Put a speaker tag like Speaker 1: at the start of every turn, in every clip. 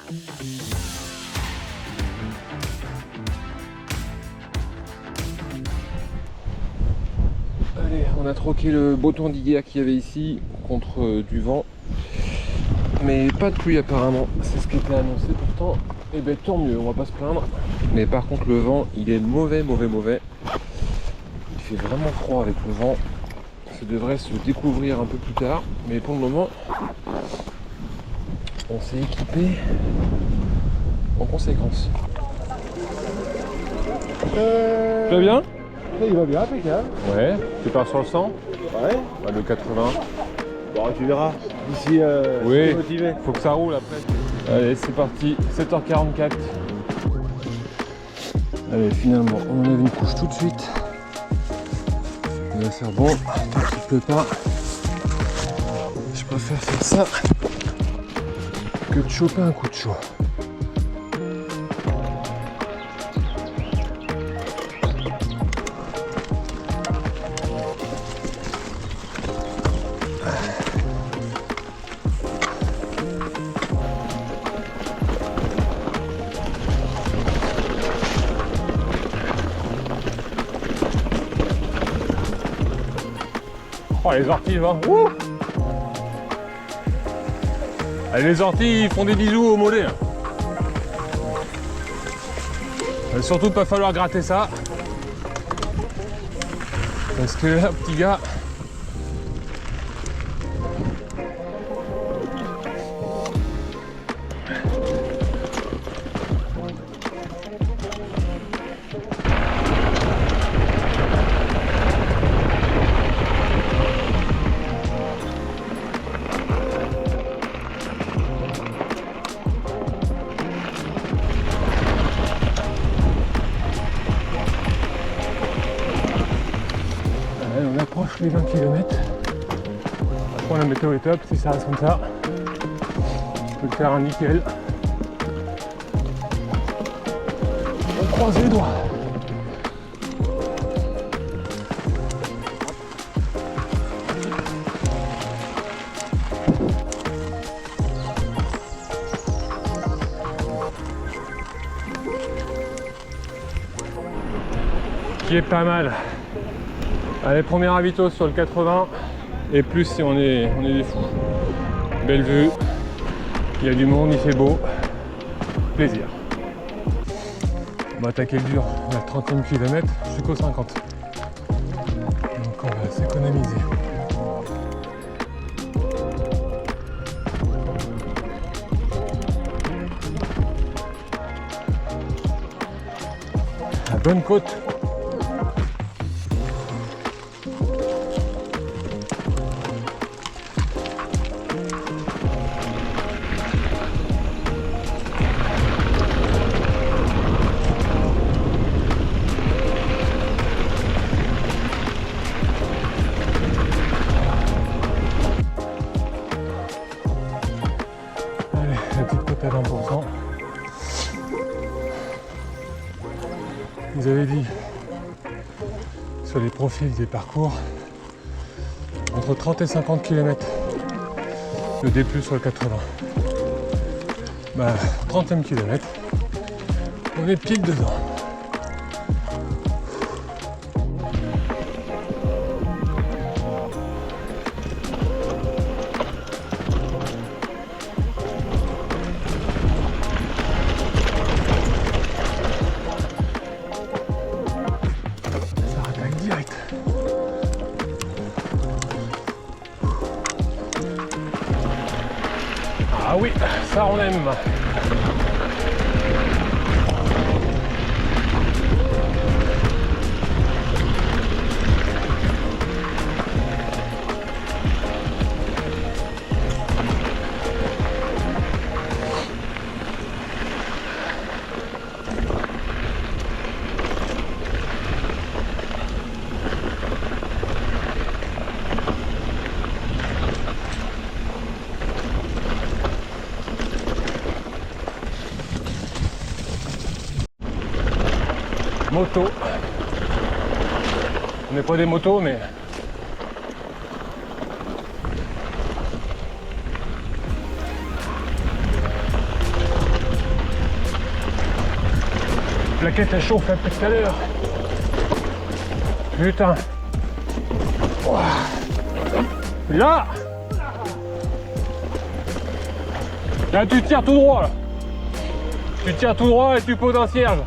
Speaker 1: Allez, on a troqué le beau temps d'hier qu'il y avait ici contre du vent. Mais pas de pluie apparemment, c'est ce qui était annoncé pourtant. Et ben tant mieux, on va pas se plaindre. Mais par contre le vent, il est mauvais. Il fait vraiment froid avec le vent. Ça devrait se découvrir un peu plus tard. Mais pour le moment, on s'est équipé en conséquence. Tu vas bien?
Speaker 2: Il va bien, impeccable.
Speaker 1: Ouais, tu pars sur le 100?
Speaker 2: Ouais.
Speaker 1: Bah, le 80.
Speaker 2: Bon, tu verras. D'ici,
Speaker 1: oui,
Speaker 2: motivé.
Speaker 1: faut que ça roule après. Allez, c'est parti, 7h44. Allez, finalement, on enlève une couche tout de suite. Ça va faire bon, tant qu'il pleut pas. Je préfère faire ça que de choper un coup de chaud. Oh, les orties, hein. Ouh. Allez, les orties, ils font des bisous au mollet. Hein. Il va surtout pas falloir gratter ça. Parce que là, petit gars... On approche les 20 km. Après la météo est top, si ça reste comme ça. Je peux le faire un nickel. On croise les doigts. Qui est pas mal. Allez, premier ravito sur le 80 et plus si on est des fous. Belle vue, il y a du monde, il fait beau, plaisir. On va attaquer le dur à la 30e kilomètre jusqu'au 50. Donc on va s'économiser. La bonne côte. La petite côte à 20%. Ils avaient dit sur les profils des parcours entre 30 et 50 km le D+ sur le 80. Bah 30e kilomètre, on est pile dedans. Direct. Ah oui, ça on aime. Moto. On n'est pas des motos, mais plaquette elle chauffe un peu tout à l'heure. Putain. Ouah. Là. Là tu tires tout droit là. Tu tires tout droit et tu poses un cierge.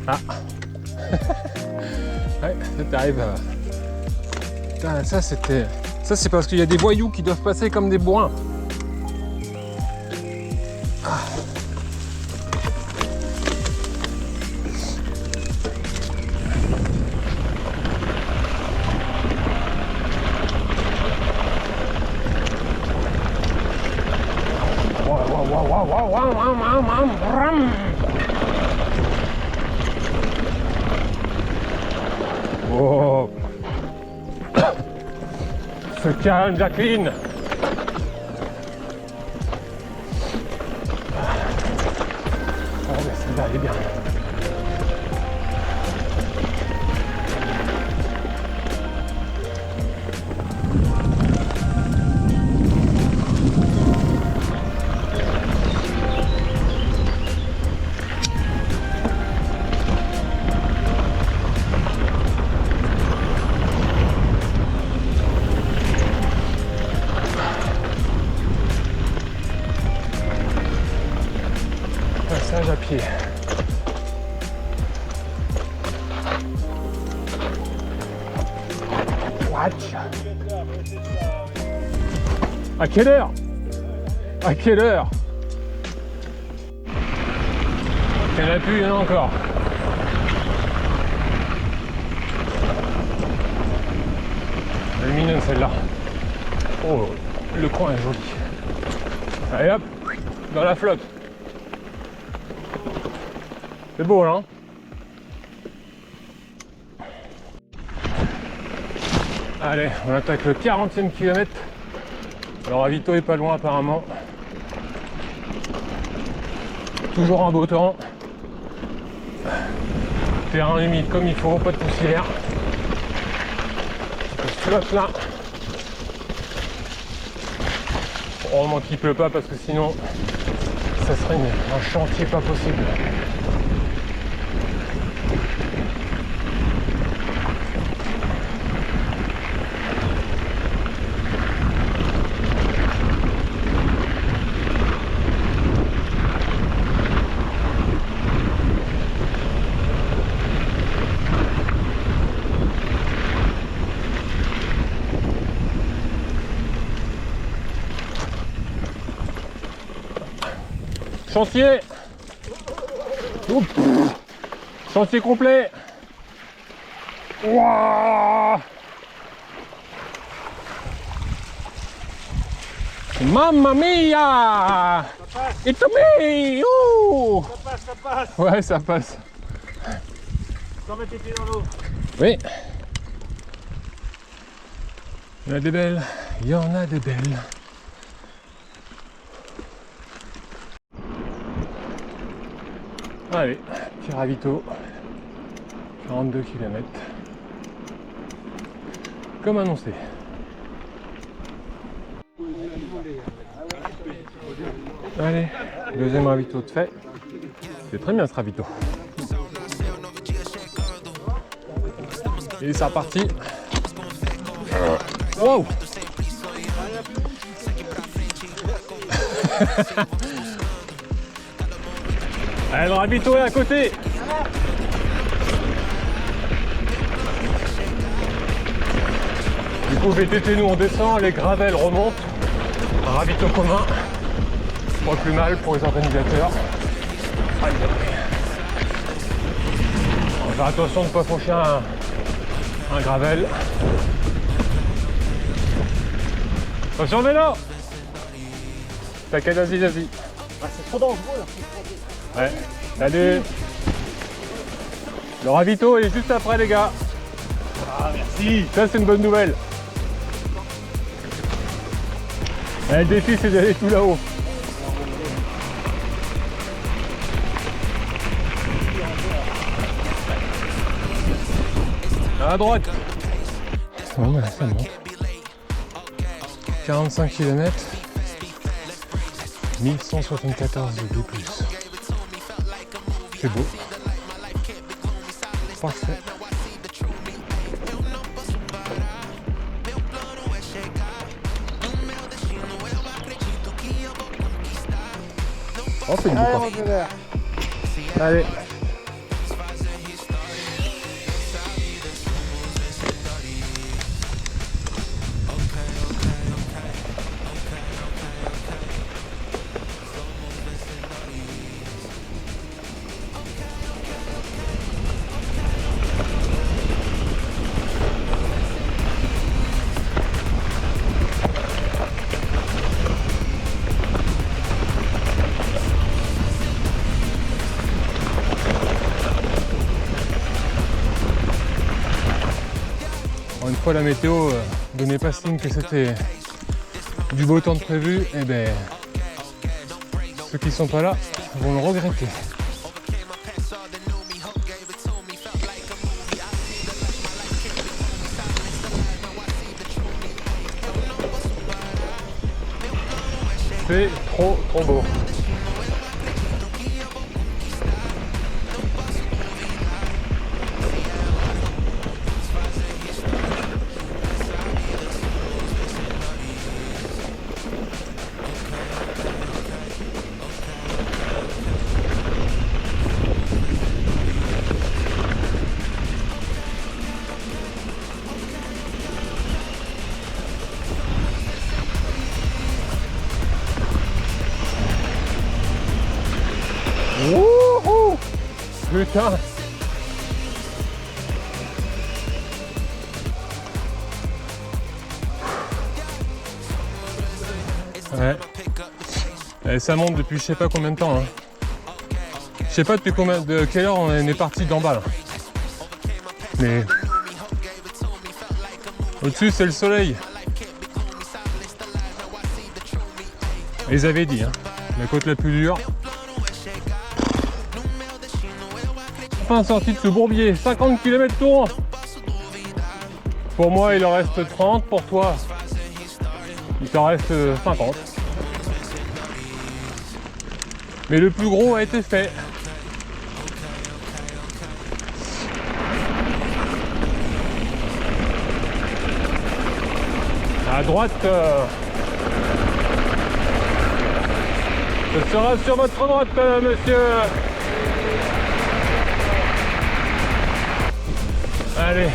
Speaker 1: Ah. Ouais, ça t'arrive à... Putain, ça c'était... Ça c'est parce qu'il y a des voyous qui doivent passer comme des bourrins. Ah. Oh. Se calme, Jacqueline. Oh, mais celle-là, elle est bien. Passage à pied. What? À quelle heure? À quelle heure? Il n'y en a plus, il y en a encore. Elle est mignonne celle-là. Oh, le coin est joli. Allez hop, dans la flotte. C'est beau là, hein? Allez, on attaque le 40e kilomètre. Le ravito est pas loin apparemment. Toujours un beau temps. Terrain humide comme il faut, pas de poussière. Flotte là. Heureusement qu'il pleut pas parce que sinon ça serait un chantier pas possible. Chantier. Oups. Chantier complet. Wow. Mamma mia. It's me. Ouh.
Speaker 2: Ça passe.
Speaker 1: Ouais, ça passe.
Speaker 2: Sans mettre les pieds dans l'eau.
Speaker 1: Oui. Il y en a des belles. Il y en a des belles. Allez, petit ravito, 42 km, comme annoncé. Allez, deuxième ravito de fait. C'est très bien ce ravito. Et c'est reparti. Wow. Allez, le ravito est à côté. Du coup, VTT, nous on descend, les gravels remontent. Un ravito commun. Pas plus mal pour les organisateurs. Allez. On va faire attention de ne pas faucher un gravel. Attention vélo. T'inquiète, vas-y.
Speaker 2: Ah, c'est trop dangereux là.
Speaker 1: Ouais, salut. Le ravito est juste après les gars.
Speaker 2: Ah, merci.
Speaker 1: Ça c'est une bonne nouvelle. Le défi c'est d'aller tout là-haut. À droite. Bon bah ça monte. 45 km.
Speaker 3: 1174 de plus. C'est beau. Parfait. Oh, c'est une boucle. Allez. Une fois la météo donnait pas signe que c'était du beau temps de prévu, et ben ceux qui sont pas là vont le regretter. C'est trop beau. Wouhou! Putain! Ouais. Et ça monte depuis je sais pas combien de temps. Hein. Je sais pas depuis de quelle heure on est parti d'en bas là. Mais au-dessus c'est le soleil. Ils avaient dit, hein, la côte la plus dure. Enfin sorti de ce bourbier, 50 km tour. Pour moi il en reste 30, pour toi il t'en reste 50. Mais le plus gros a été fait. À droite, ce sera sur votre droite, monsieur. Allez.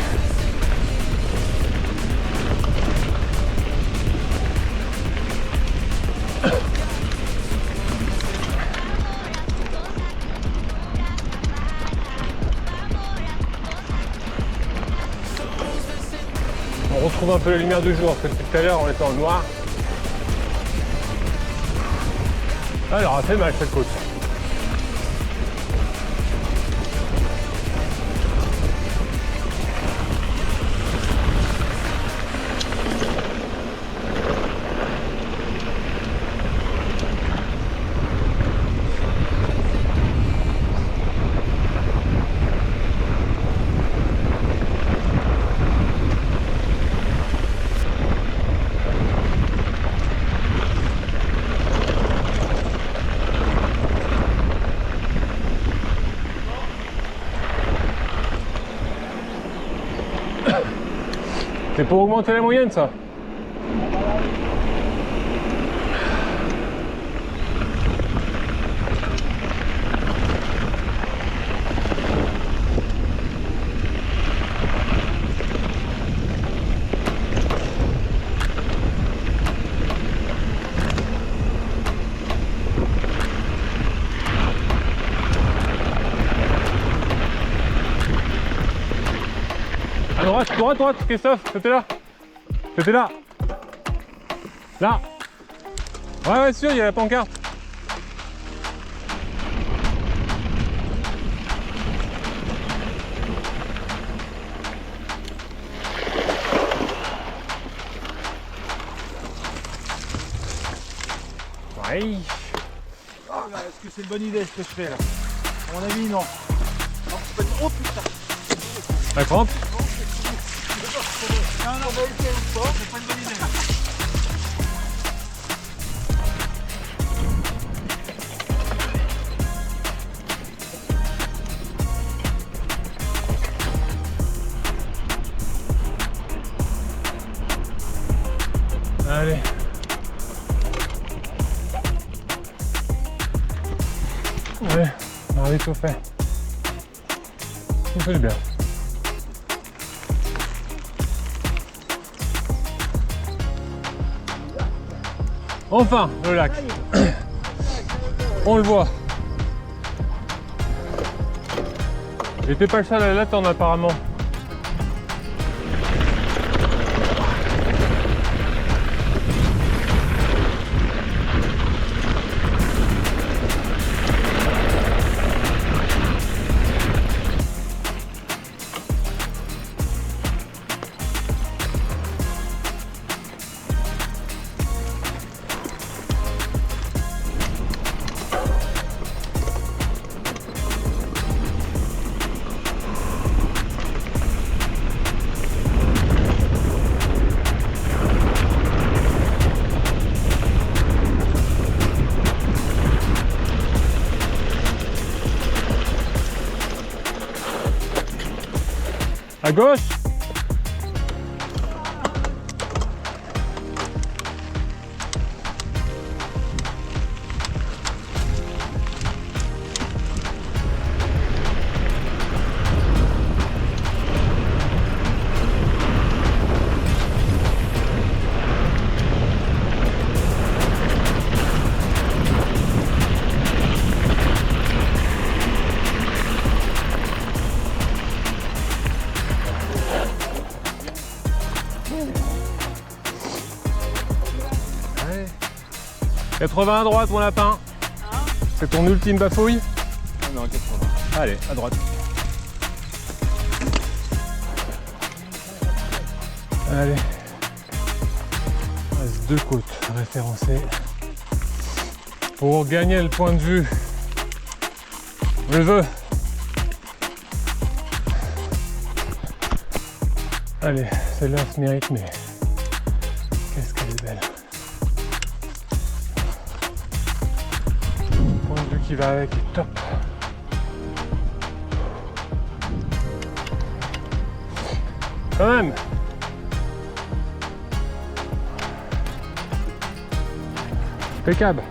Speaker 3: On retrouve un peu la lumière du jour, parce que depuis tout à l'heure on était en noir. Ah, elle aura fait mal cette côte. C'est pour augmenter la moyenne, ça. Droite, Christophe, c'était là. C'était là. Là. Ouais, sûr, il y a la pancarte. Ouais.
Speaker 2: Oh, est-ce que c'est une bonne idée ce que je fais là? À mon avis, non. Non, c'est pas une... Oh putain!
Speaker 3: La crampe?
Speaker 2: Non, on va essayer ou pas, c'est pas une bonne idée.
Speaker 3: Allez. Allez, on a vite au fait. Ça fait du bien. Enfin, le lac. On le voit. J'étais pas le seul à l'attendre apparemment. À gauche. Allez. 80 à droite mon lapin. C'est ton ultime bafouille?
Speaker 1: Non, 80.
Speaker 3: Allez, à droite. Allez. Il reste 2 côtes référencées. Pour gagner le point de vue. Je le veux. Allez, celle-là se mérite, mais qu'est-ce qu'elle est belle. Le point de vue qui va avec est top. Quand même. Impeccable.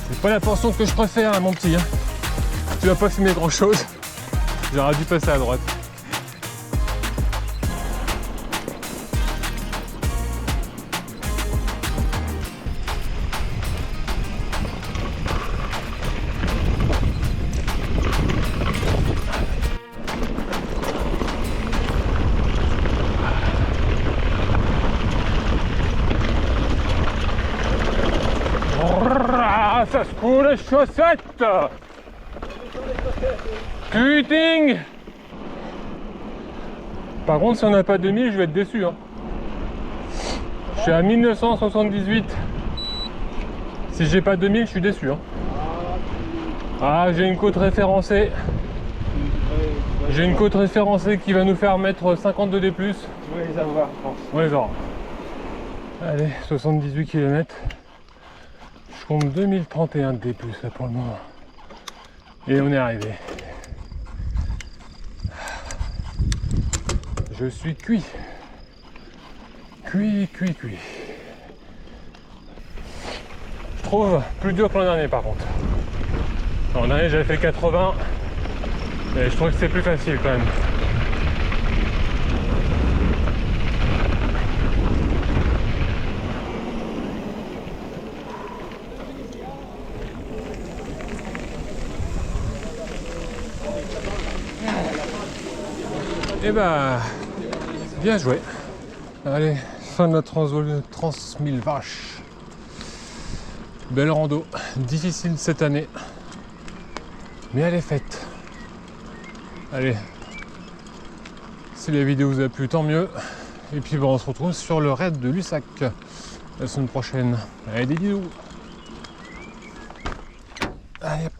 Speaker 3: C'est pas la portion que je préfère, hein, mon petit. Hein. Tu vas pas fumer grand chose. J'aurais dû passer à droite. Ça se coule les chaussettes. Putain. Par contre, si on n'a pas 2000, je vais être déçu. Hein. Je suis à 1978. Si j'ai pas 2000, je suis déçu. Hein. Ah, j'ai une côte référencée. J'ai une côte référencée qui va nous faire mettre 52 D+.
Speaker 2: Tu vas les avoir, je pense.
Speaker 3: On les aura. Allez, 78 km. Je compte 2031 D+, là pour le moment. Et on est arrivé. Je suis cuit. Cuit. Je trouve plus dur que l'an dernier par contre. L'an dernier j'avais fait 80. Et je trouve que c'est plus facile quand même. Et bah, bien joué. Allez, fin de la trans 1000 vaches. Belle rando, difficile cette année, mais elle est faite. Allez, si la vidéo vous a plu, tant mieux. Et puis bon, on se retrouve sur le raid de Lussac la semaine prochaine. Allez, des bisous. Allez, hop.